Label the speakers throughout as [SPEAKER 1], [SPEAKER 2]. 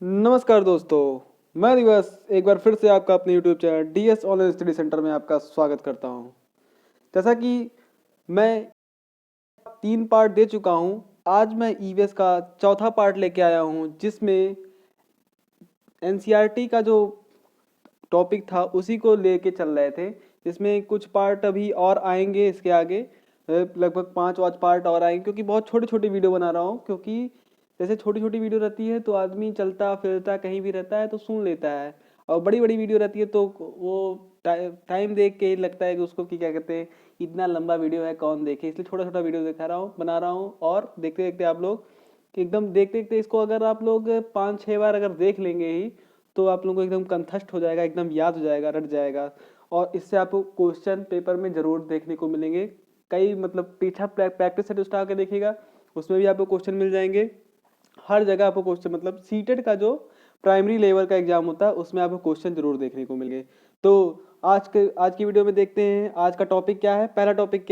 [SPEAKER 1] नमस्कार दोस्तों, मैं दिवस एक बार फिर से आपका अपने YouTube channel DS online study centre में आपका स्वागत करता हूं। जैसा कि मैं 3 पार्ट दे चुका हूं, आज मैं EVS का चौथा पार्ट लेके आया हूं, जिसमें NCERT का जो टॉपिक था उसी को लेके चल रहे थे। इसमें कुछ पार्ट अभी और आएंगे, इसके आगे लगभग 5 पार्ट और आएंगे, क्योंकि बहुत छोटी छोटी वीडियो बना रहा हूँ। क्योंकि जैसे छोटी छोटी वीडियो रहती है तो आदमी चलता फिरता कहीं भी रहता है तो सुन लेता है, और बड़ी बड़ी वीडियो रहती है तो वो टाइम देख के ही लगता है कि उसको कि क्या कहते हैं, इतना लंबा वीडियो है कौन देखे, इसलिए छोटा छोटा वीडियो दिखा रहा हूँ, बना रहा हूँ। और देखते देखते आप लोग एकदम देखते देखते इसको अगर आप लोग 5-6 बार अगर देख लेंगे ही तो आप लोगों को एकदम कंठस्थ हो जाएगा, एकदम याद हो जाएगा, रट जाएगा। और इससे आपको क्वेश्चन पेपर में जरूर देखने को मिलेंगे। कई मतलब पीछा प्रैक्टिस सेट उठा के देखिएगा, उसमें भी आपको क्वेश्चन मिल जाएंगे। हर जगह आपको क्वेश्चन, मतलब सीटेट का जो प्राइमरी लेवल का एग्जाम होता है उसमें आपको क्वेश्चन जरूर देखने को मिलेंगे। तो आज की वीडियो में देखते हैं आज का टॉपिक क्या है। पहला टॉपिक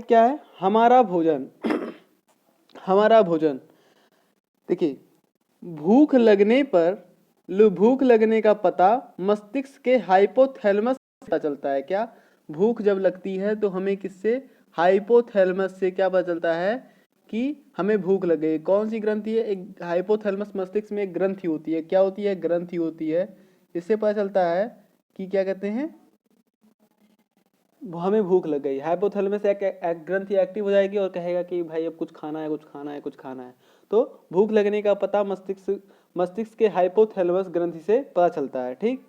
[SPEAKER 1] क्या है, हमारा भोजन। हमारा भोजन। देखिए, भूख लगने पर भूख लगने का पता मस्तिष्क के हाइपोथैलेमस से पता चलता है। क्या? भूख जब लगती है तो हमें किससे? हाइपोथैलेमस से क्या पता चलता है कि हमें भूख लग गई। कौन सी ग्रंथि है? एक हाइपोथैलेमस मस्तिष्क में एक ग्रंथि होती है। क्या होती है? ग्रंथि होती है। इससे पता चलता है कि क्या कहते हैं, हमें भूख लग गई। हाइपोथैलेमस एक ग्रंथि एक्टिव हो जाएगी और कहेगा कि भाई अब कुछ खाना है, कुछ खाना है, कुछ खाना है। तो भूख लगने का पता मस्तिष्क के हाइपोथैलेमस ग्रंथि से पता चलता है। ठीक।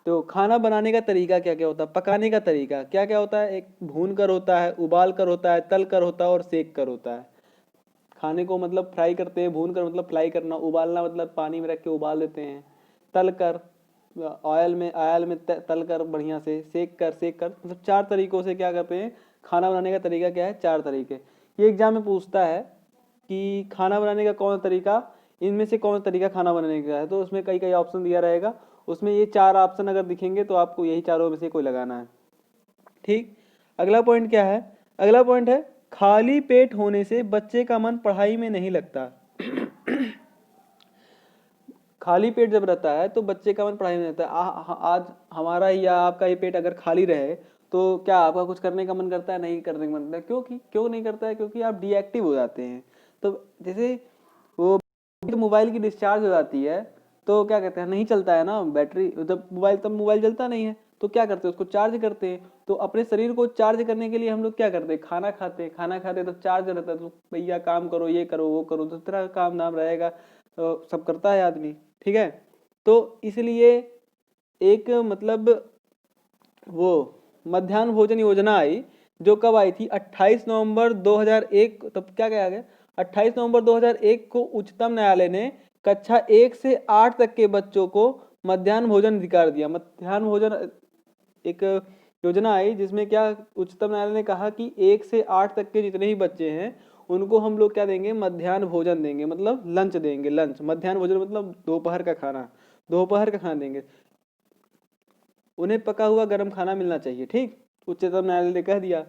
[SPEAKER 1] तो खाना बनाने का तरीका क्या क्या होता है, पकाने का तरीका क्या क्या होता है? एक भून कर होता है, उबाल कर होता है, तल कर होता है और सेक कर होता है। खाने को मतलब फ्राई करते हैं, भून कर मतलब फ्राई करना, उबालना मतलब पानी में रख के उबाल देते हैं, तल कर ऑयल में तल कर बढ़िया से, सेक कर मतलब 4 तरीकों से क्या करते हैं खाना बनाने का तरीका। क्या है? 4 तरीके। ये एग्जाम में पूछता है कि खाना बनाने का कौन सा तरीका, इनमें से कौन सा तरीका खाना बनाने का है। तो उसमें कई कई ऑप्शन दिया रहेगा, उसमें ये 4 ऑप्शन अगर दिखेंगे तो आपको यही चारों में से कोई लगाना है। ठीक। अगला पॉइंट क्या है? अगला पॉइंट है, खाली पेट होने से बच्चे का मन पढ़ाई में नहीं लगता। खाली पेट जब रहता है तो बच्चे का मन पढ़ाई में रहता है। आज हमारा या आपका ही पेट अगर खाली रहे तो क्या आपका कुछ करने का मन करता है? नहीं करने का मन करता है। क्यों नहीं करता है? क्योंकि आप डीएक्टिव हो जाते हैं। तो जैसे वो मोबाइल की डिस्चार्ज हो जाती है तो क्या कहते हैं, नहीं चलता है ना बैटरी, जब मोबाइल तब मोबाइल चलता नहीं है तो क्या करते हैं, उसको चार्ज करते हैं। तो अपने शरीर को चार्ज करने के लिए हम लोग क्या करते हैं, खाना खाते हैं। खाना खाते तो चार्ज रहता है, तो भैया काम करो, ये करो, वो करो, तो तरह का काम नाम रहेगा, तो सब करता है आदमी। ठीक है। तो इसलिए एक मतलब वो मध्याह्न भोजन योजना आई, जो कब आई थी? 28 नवंबर 2001। तब क्या कहा गया? 28 नवंबर 2001 को उच्चतम न्यायालय ने कक्षा 1 से 8 तक के बच्चों को मध्याह्न भोजन अधिकार दिया। मध्याह्न भोजन एक योजना आई जिसमें क्या उच्चतम न्यायालय ने कहा कि 1 से 8 तक के जितने भी बच्चे हैं उनको हम लोग क्या देंगे, मध्याह्न भोजन देंगे, मतलब लंच देंगे। लंच, मध्याह्न भोजन मतलब दोपहर का खाना, दोपहर का खाना देंगे। उन्हें पका हुआ गर्म खाना मिलना चाहिए। ठीक। उच्चतम न्यायालय ने कह दिया।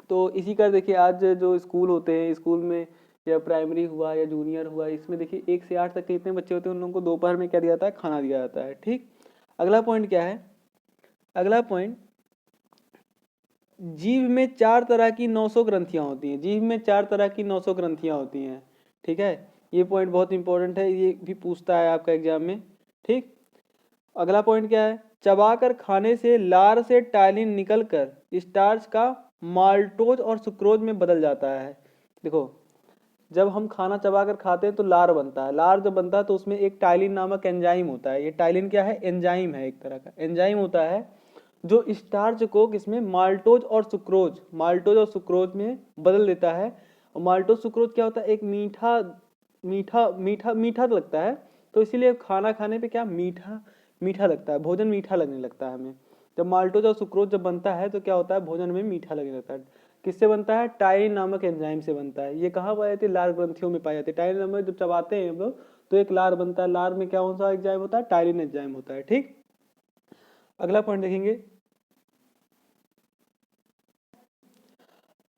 [SPEAKER 1] तो इसी का देखिए, आज जो स्कूल होते हैं, स्कूल में या प्राइमरी हुआ या जूनियर हुआ, इसमें देखिए 1 से 8 तक के जितने बच्चे होते हैं उन लोगों को दोपहर में क्या दिया जाता है, खाना दिया जाता है। ठीक। अगला पॉइंट क्या है? अगला पॉइंट, जीभ में 4 तरह की 900 ग्रंथियां होती हैं। जीभ में 4 तरह की 900 ग्रंथियां होती हैं। ठीक है। ये पॉइंट बहुत इंपॉर्टेंट है, ये भी पूछता है आपका एग्जाम में। ठीक। अगला पॉइंट क्या है? चबाकर खाने से लार से टाइलिन निकलकर स्टार्च का माल्टोज और सुक्रोज में बदल जाता है। देखो, जब हम खाना चबाकर खाते हैं तो लार बनता है। लार जब बनता है तो उसमें एक टाइलिन नामक एंजाइम होता है। ये टाइलिन क्या है? एंजाइम है, एक तरह का एंजाइम होता है जो स्टार्च को किसमें, माल्टोज और सुक्रोज में बदल देता है। और माल्टोज सुक्रोज क्या होता है? एक मीठा मीठा मीठा मीठा लगता है, तो इसीलिए खाना खाने पे क्या मीठा मीठा लगता है, भोजन मीठा लगने लगता है हमें। जब माल्टोज और सुक्रोज जब बनता है तो क्या होता है, भोजन में मीठा लगने लगता है। किससे बनता है? टाइलिन नामक एंजाइम से बनता है। ये कहाँ पाई जाती है? लार ग्रंथियों में पाई जाती है। टाइलिन नामक जब चबाते हैं हम लोग तो एक लार बनता है। लार में क्या कौन सा एंजाइम होता है? टाइलिन एंजाइम होता है। ठीक। अगला पॉइंट देखेंगे।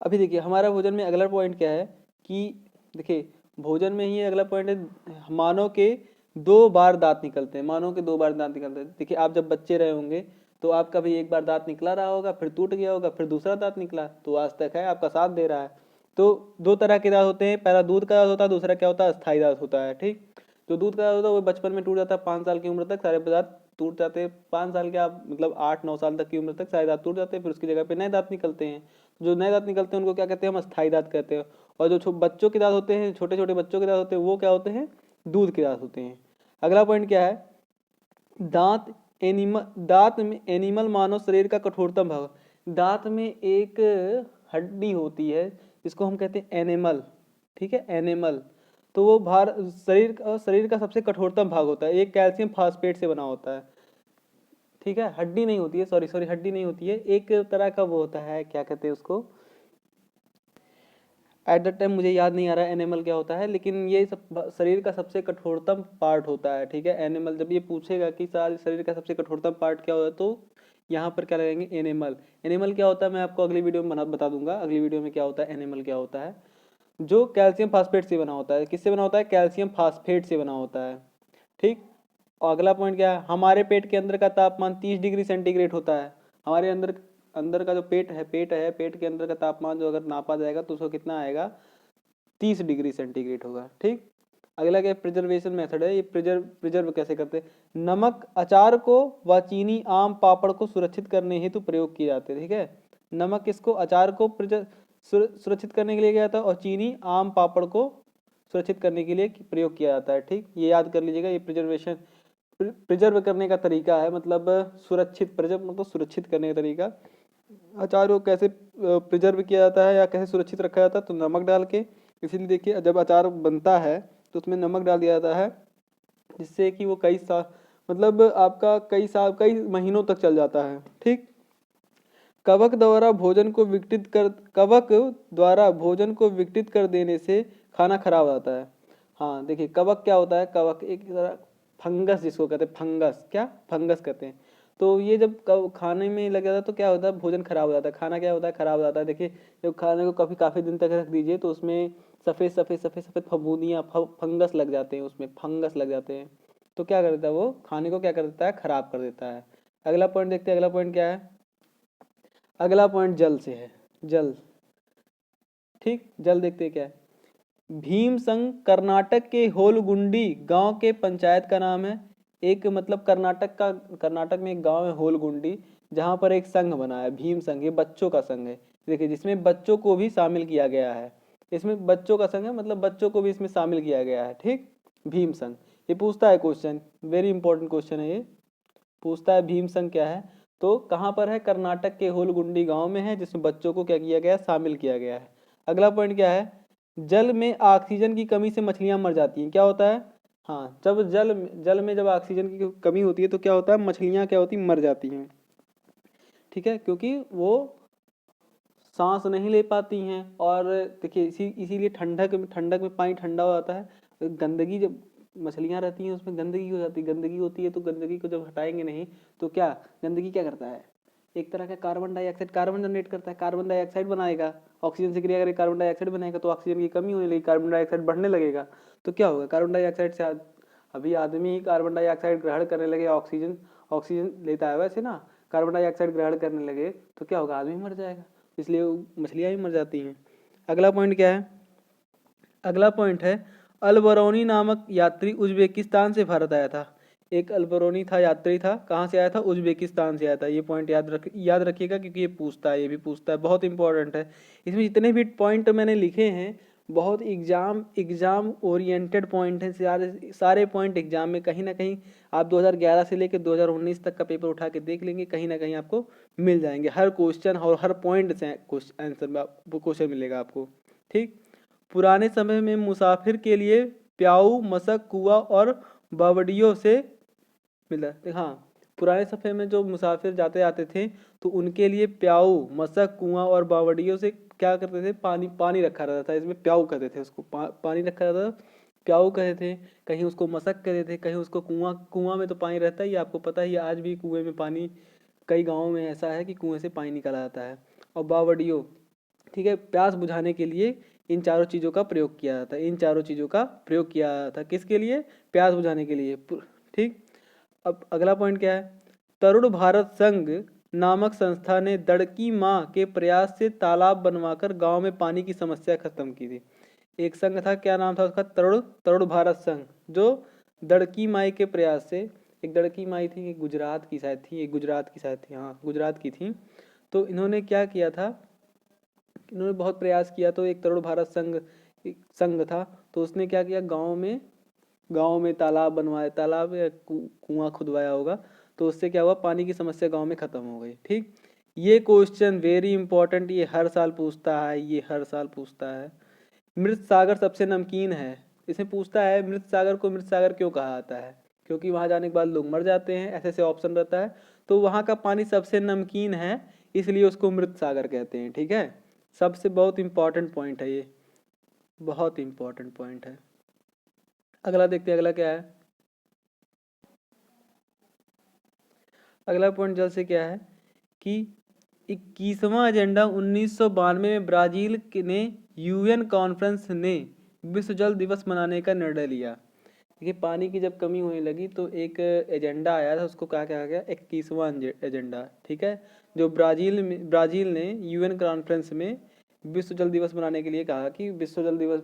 [SPEAKER 1] अभी देखिए हमारा भोजन में अगला पॉइंट क्या है कि देखिए, भोजन में ही अगला पॉइंट है, मानव के 2 बार दांत निकलते हैं, मानव के 2 बार दांत निकलते हैं। देखिए आप जब बच्चे रहे होंगे तो आपका भी एक बार दांत निकला रहा होगा, फिर टूट गया होगा, फिर दूसरा दांत निकला, तो आज तक है, आपका साथ दे रहा है। तो 2 तरह के दांत होते हैं, पहला दूध का दांत होता है, दूसरा क्या होता है, अस्थाई दांत होता है। ठीक, जो दूध का दांत होता है वो बचपन में टूट जाता है, 5 साल की उम्र तक सारे दांत टूट जाते हैं। 5 साल के आप मतलब 8-9 साल तक की उम्र तक सारे दांत टूट जाते हैं, फिर उसकी जगह पे नए दांत निकलते हैं। जो नए दांत निकलते हैं उनको क्या कहते हैं, हम अस्थाई दांत कहते हैं। और जो बच्चों के दांत होते हैं, छोटे छोटे बच्चों के दांत होते हैं, वो क्या होते हैं, दूध के दांत होते हैं। अगला पॉइंट क्या है, दांत दांत में एनिमल मानव शरीर का कठोरतम भाग। दांत में एक हड्डी होती है जिसको हम कहते हैं एनिमल। ठीक है, एनिमल, तो वो शरीर का सबसे कठोरतम भाग होता है, एक कैल्शियम फास्फेट से बना होता है। ठीक है, हड्डी नहीं होती है, सॉरी हड्डी नहीं होती है, एक तरह का वो होता है, क्या कहते हैं उसको, एट द टाइम मुझे याद नहीं आ रहा है एनिमल क्या होता है, लेकिन ये सब शरीर का सबसे कठोरतम पार्ट होता है। ठीक है, एनिमल, जब ये पूछेगा कि शरीर का सबसे कठोरतम पार्ट क्या होता है, तो यहाँ पर क्या लगेंगे, एनिमल। एनिमल क्या होता है मैं आपको अगली वीडियो में बता दूंगा, अगली वीडियो में क्या होता है, एनिमल क्या होता है। जो कैल्शियम फास्फेट से बना होता है, किससे बना होता है, कैल्शियम फास्फेट से बना होता है। ठीक, और अगला पॉइंट क्या है, हमारे पेट के अंदर का तापमान 30 डिग्री सेंटीग्रेड होता है। हमारे अंदर अंदर का जो पेट के अंदर का तापमान जो अगर नापा जाएगा तो उसको कितना आएगा, 30 डिग्री सेंटीग्रेड होगा। ठीक, अगला क्या, प्रिजर्वेशन मेथड है, ये प्रिजर्व कैसे करते हैं। नमक अचार को व चीनी आम पापड़ को सुरक्षित करने हेतु प्रयोग किए जाते हैं। ठीक है, नमक किसको, अचार को सुरक्षित करने के लिए किया जाता है, और चीनी आम पापड़ को सुरक्षित करने के लिए प्रयोग किया जाता है। ठीक, ये याद कर लीजिएगा, ये प्रिजर्व करने का तरीका है, मतलब सुरक्षित, प्रिजर्व मतलब सुरक्षित करने का तरीका। अचार को कैसे प्रिजर्व किया जाता है या कैसे सुरक्षित रखा जाता है, तो नमक डाल के। इसीलिए देखिए जब अचार बनता है तो उसमें नमक डाल दिया जाता है, जिससे कि वो कई साल, मतलब आपका कई महीनों तक चल जाता है। ठीक, कवक द्वारा भोजन को विघटित कर देने से खाना खराब हो जाता है। हाँ देखिए, कवक क्या होता है, कवक एक तरह फंगस, जिसको कहते हैं फंगस, क्या फंगस कहते हैं। तो ये जब खाने में लग जाता है तो क्या होता है, भोजन खराब हो जाता है, खाना क्या होता है, खराब हो जाता है। देखिए जब खाने को काफ़ी दिन तक रख दीजिए तो उसमें सफ़ेद फफूंदियाँ फंगस लग जाते हैं, उसमें फंगस लग जाते हैं। तो क्या कर देता है, वो खाने को क्या कर देता है, खराब कर देता है। अगला पॉइंट देखते हैं, अगला पॉइंट क्या है, अगला पॉइंट जल से है, जल। ठीक, जल देखते हैं क्या है। भीमसंग कर्नाटक के होलगुंडी गांव के पंचायत का नाम है। एक मतलब कर्नाटक में एक गांव है होलगुंडी, जहां पर एक संघ बना है भीम संघ, ये बच्चों का संघ है। देखिए जिसमें बच्चों को भी शामिल किया गया है, इसमें बच्चों का संघ है, मतलब बच्चों को भी इसमें शामिल किया गया है। ठीक, भीम संघ, ये पूछता है क्वेश्चन, वेरी इंपॉर्टेंट क्वेश्चन है ये, पूछता है भीम संघ क्या है। तो कहाँ पर है, कर्नाटक के होलगुंडी गांव में है, जिसमें बच्चों को क्या किया गया है, शामिल किया गया है। अगला पॉइंट क्या है, जल में ऑक्सीजन की कमी से मछलियां मर जाती हैं, क्या होता है। हाँ, जब जल में जब ऑक्सीजन की कमी होती है तो क्या होता है, मछलियां क्या होती, मर जाती हैं। ठीक है, क्योंकि वो सांस नहीं ले पाती हैं। और देखिए इसीलिए ठंडक में पानी ठंडा हो जाता है। गंदगी जब मछलियां रहती हैं उसमें गंदगी हो जाती है, गंदगी होती है तो गंदगी को जब हटाएंगे नहीं तो क्या, गंदगी क्या करता है, एक तरह का कार्बन डाइऑक्साइड, कार्बन जनरेट करता है, कार्बन डाइऑक्साइड बनाएगा, ऑक्सीजन से क्रिया करके कार्बन डाइऑक्साइड बनाएगा, तो ऑक्सीजन की कमी होने लगी, कार्बन डाइऑक्साइड बढ़ने लगेगा। तो क्या होगा, कार्बन डाइऑक्साइड से अभी आदमी ही कार्बन डाइऑक्साइड ग्रहण करने लगे, ऑक्सीजन ऑक्सीजन लेता है वैसे ना, कार्बन डाइऑक्साइड ग्रहण करने लगे तो क्या होगा, आदमी मर जाएगा, इसलिए मछलियां भी मर जाती हैं। अगला पॉइंट क्या है, अगला पॉइंट है, अलबरौनी नामक यात्री उज्बेकिस्तान से भारत आया था। एक अलबरौनी था, यात्री था, कहाँ से आया था, उज्बेकिस्तान से आया था। ये पॉइंट याद रखिएगा, क्योंकि ये पूछता है, ये भी पूछता है, बहुत इंपॉर्टेंट है। इसमें जितने भी पॉइंट मैंने लिखे हैं बहुत एग्जाम ओरिएंटेड पॉइंट हैं, सारे पॉइंट एग्जाम में कहीं ना कहीं आप 2011 से लेकर 2019 तक का पेपर उठा के देख लेंगे, कहीं ना कहीं आपको मिल जाएंगे, हर क्वेश्चन और हर पॉइंट से आंसर क्वेश्चन मिलेगा आपको। ठीक, पुराने समय में मुसाफिर के लिए प्याऊ, मशक, कुआं और बावड़ियों से मिला। हाँ, पुराने समय में जो मुसाफिर जाते आते थे तो उनके लिए प्याऊ, मशक, कुआं और बावड़ियों से क्या करते थे, पानी रखा रहता था, इसमें प्याऊ कहते थे उसको, पानी रखा रहता था, प्याऊ कहते थे, कहीं उसको मशक कहते थे, कहीं उसको कुआं में तो पानी रहता ही, आपको पता ही आज भी कुएं में पानी, कई गाँवों में ऐसा है कि कुएं से पानी निकाला जाता है। और बावड़ियों, ठीक है, प्यास बुझाने के लिए इन चारों चीज़ों का प्रयोग किया जाता है। इन चारों चीज़ों का प्रयोग किया जाता है किसके लिए? प्यास बुझाने के लिए। ठीक। अब अगला पॉइंट क्या है? तरुण भारत संघ नामक संस्था ने दड़की माँ के प्रयास से तालाब बनवाकर गांव में पानी की समस्या खत्म की थी। एक संघ था, क्या नाम था उसका? तरुण तरुण भारत संघ, जो दड़की माई के प्रयास से, एक दड़की माई थी, एक गुजरात की शायद थी, एक गुजरात की शायद थी, हाँ गुजरात की थी। तो इन्होंने क्या किया था, इन्होंने बहुत प्रयास किया। तो एक तरुण भारत संघ एक संघ था, तो उसने क्या किया, गांव में तालाब बनवाया, तालाब या कुआं खुदवाया होगा। तो उससे क्या हुआ, पानी की समस्या गांव में खत्म हो गई। ठीक। ये क्वेश्चन वेरी इंपॉर्टेंट, ये हर साल पूछता है, ये हर साल पूछता है। मृत सागर सबसे नमकीन है, इसे पूछता है मृत सागर को मृत सागर क्यों कहा जाता है? क्योंकि वहां जाने के बाद लोग मर जाते हैं, ऐसे ऐसे ऑप्शन रहता है। तो वहां का पानी सबसे नमकीन है, इसलिए उसको मृत सागर कहते हैं। ठीक है, सबसे बहुत इंपॉर्टेंट पॉइंट है ये, बहुत इंपॉर्टेंट पॉइंट है। अगला देखते हैं, अगला क्या है? अगला पॉइंट जल्द से क्या है कि 21वां एजेंडा 1992 में ब्राजील ने यूएन कॉन्फ्रेंस ने विश्व जल दिवस मनाने का निर्णय लिया। देखिए, पानी की जब कमी होने लगी तो एक एजेंडा आया था, उसको क्या कहा गया? 21वां एजेंडा। ठीक है, जो ब्राजील ने यूएन कॉन्फ्रेंस में विश्व जल दिवस मनाने के लिए कहा कि विश्व जल दिवस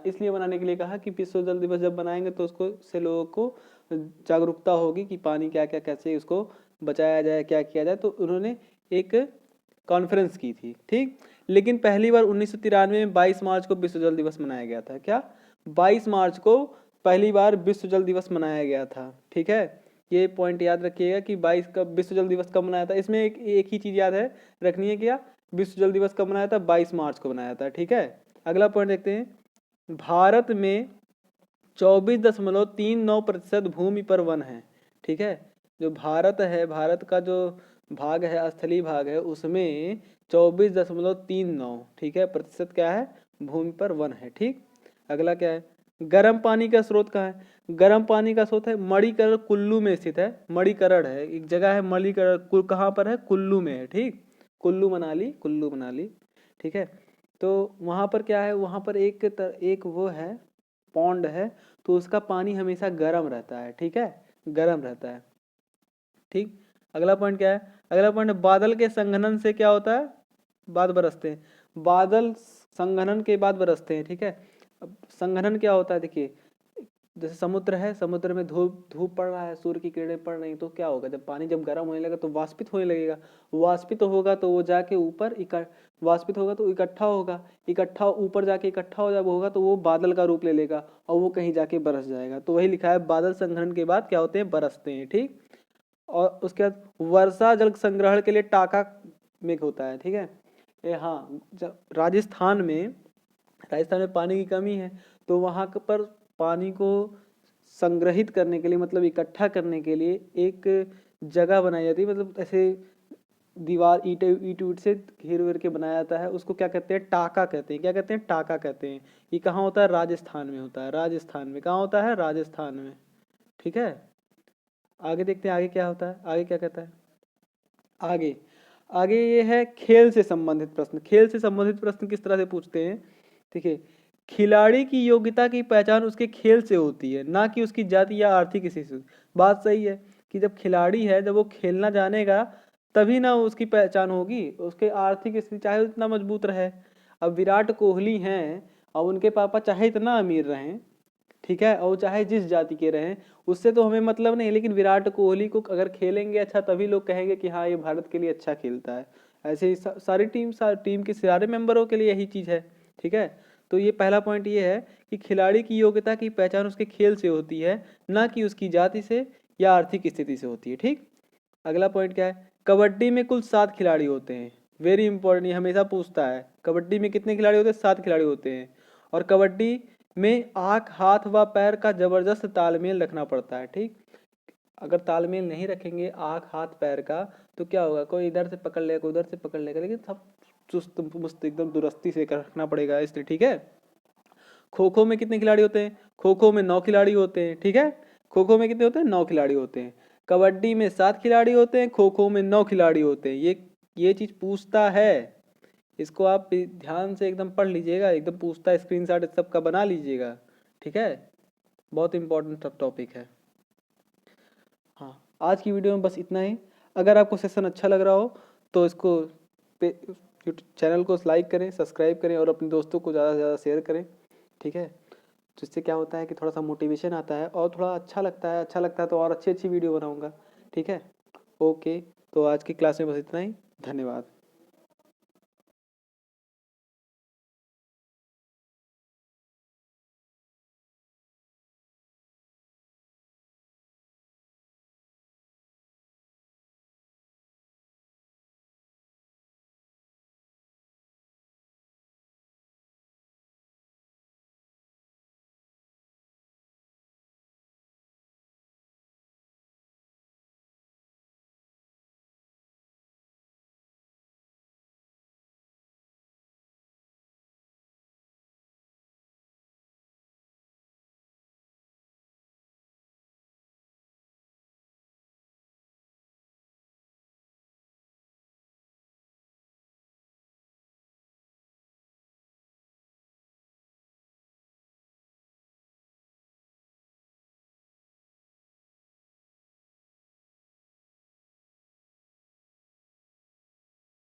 [SPEAKER 1] इसलिए मनाने के लिए कहा कि विश्व जल दिवस जब मनाएंगे तो उसको से लोगों को जागरूकता होगी कि पानी क्या क्या कैसे उसको बचाया जाए, क्या किया जाए। तो उन्होंने एक कॉन्फ्रेंस की थी। ठीक। लेकिन पहली बार 1993 में 22 मार्च को विश्व जल दिवस मनाया गया था। क्या? 22 मार्च को पहली बार विश्व जल दिवस मनाया गया था। ठीक है, ये पॉइंट याद रखिएगा कि 22 का विश्व जल दिवस कब मनाया था। इसमें एक ही चीज याद है रखनी है, क्या? विश्व जल दिवस कब मनाया था? 22 मार्च को मनाया था। ठीक है, अगला पॉइंट देखते हैं। भारत में 24.39% भूमि पर वन है। ठीक है, जो भारत है, भारत का जो भाग है, स्थलीय भाग है, उसमें 24.39, ठीक है, प्रतिशत क्या है? भूमि पर वन है। ठीक। अगला क्या है? गर्म पानी का स्रोत कहाँ है? गर्म पानी का स्रोत है मणिकरण, कुल्लू में स्थित है। मणिकरण है, एक जगह है मणिकरण, कहाँ पर है? कुल्लू में है। ठीक, कुल्लू मनाली, कुल्लू मनाली। ठीक है, तो वहाँ पर क्या है, वहाँ पर एक वो है, पौंड है, तो उसका पानी हमेशा गर्म रहता है। ठीक है, गर्म रहता है। ठीक। अगला पॉइंट क्या है? अगला पॉइंट, बादल के संघनन से क्या होता है? बाद बरसते हैं। बादल संघनन के बाद बरसते हैं। ठीक है, अब संघनन क्या होता है? देखिए, जैसे समुद्र है, समुद्र में धूप धूप पड़ रहा है, सूर्य की किरणें पड़ रही, तो क्या होगा, जब पानी जब गर्म होने लगेगा तो वाष्पित होने लगेगा। वाष्पित होगा तो वो जाके ऊपर वाष्पित होगा तो इकट्ठा होगा, इकट्ठा ऊपर जाके इकट्ठा हो जब होगा तो वो बादल का रूप ले लेगा और वो कहीं जाके बरस जाएगा। तो वही लिखा है, बादल संघनन के बाद क्या होते हैं? बरसते हैं। ठीक। और उसके बाद वर्षा जल संग्रहण के लिए टाका मेघ होता है। ठीक है, हाँ, जब राजस्थान में पानी की कमी है, तो वहाँ पर पानी को संग्रहित करने के लिए, मतलब इकट्ठा करने के लिए एक जगह बनाई जाती है, मतलब ऐसे दीवार ईट ऊट से घेर वेर के बनाया जाता है। उसको क्या कहते हैं? टाका कहते हैं। क्या कहते हैं? टाका कहते हैं। ये कहाँ होता है? राजस्थान में होता है। राजस्थान में कहाँ होता है? राजस्थान में। ठीक है, आगे देखते हैं, आगे क्या होता है, आगे क्या कहता है। आगे आगे ये है खेल से संबंधित प्रश्न। खेल से संबंधित प्रश्न किस तरह से पूछते हैं? देखिए, खिलाड़ी की योग्यता की पहचान उसके खेल से होती है, ना कि उसकी जाति या आर्थिक स्थिति से। बात सही है कि जब खिलाड़ी है, जब वो खेलना जानेगा तभी ना उसकी पहचान होगी, उसके आर्थिक स्थिति चाहे उतना मजबूत रहे। अब विराट कोहली हैं और उनके पापा चाहे इतना अमीर रहें, ठीक है, और चाहे जिस जाति के रहें, उससे तो हमें मतलब नहीं, लेकिन विराट कोहली को अगर खेलेंगे अच्छा तभी लोग कहेंगे कि हाँ ये भारत के लिए अच्छा खेलता है। ऐसे ही सारी टीम के सारे मेंबरों के लिए यही चीज़ है। ठीक है, तो ये पहला पॉइंट ये है कि खिलाड़ी की योग्यता की पहचान उसके खेल से होती है, ना कि उसकी जाति से या आर्थिक स्थिति से होती है। ठीक। अगला पॉइंट क्या है? कबड्डी में कुल 7 खिलाड़ी होते हैं। वेरी इंपॉर्टेंट, ये हमेशा पूछता है, कबड्डी में कितने खिलाड़ी होते हैं? 7 खिलाड़ी होते हैं। और कबड्डी में आँख, हाथ व पैर का जबरदस्त तालमेल रखना पड़ता है। ठीक, अगर तालमेल नहीं रखेंगे आँख हाथ पैर का तो क्या होगा, कोई इधर से पकड़ लेगा, कोई उधर से पकड़ लेगा, लेकिन सब चुस्त मुस्त एकदम दुरुस्ती से रखना पड़ेगा, इसलिए। ठीक है, खो खो में कितने खिलाड़ी होते हैं? खो खो में 9 खिलाड़ी होते हैं। ठीक है, खो खो में कितने होते हैं? 9 खिलाड़ी होते हैं। कबड्डी में 7 खिलाड़ी होते हैं, खो खो में 9 खिलाड़ी होते हैं। ये चीज पूछता है, इसको आप ध्यान से एकदम पढ़ लीजिएगा, एकदम पूछता स्क्रीनशॉट इस सब का बना लीजिएगा, ठीक है। बहुत इंपॉर्टेंट सब टॉपिक है। हाँ, आज की वीडियो में बस इतना ही। अगर आपको सेशन अच्छा लग रहा हो तो इसको चैनल को लाइक करें, सब्सक्राइब करें और अपने दोस्तों को ज़्यादा से ज़्यादा शेयर करें, ठीक है। तो इससे क्या होता है कि थोड़ा सा मोटिवेशन आता है और थोड़ा अच्छा लगता है तो और अच्छी अच्छी वीडियो बनाऊंगा, ठीक है। ओके, तो आज की क्लास में बस इतना ही। धन्यवाद।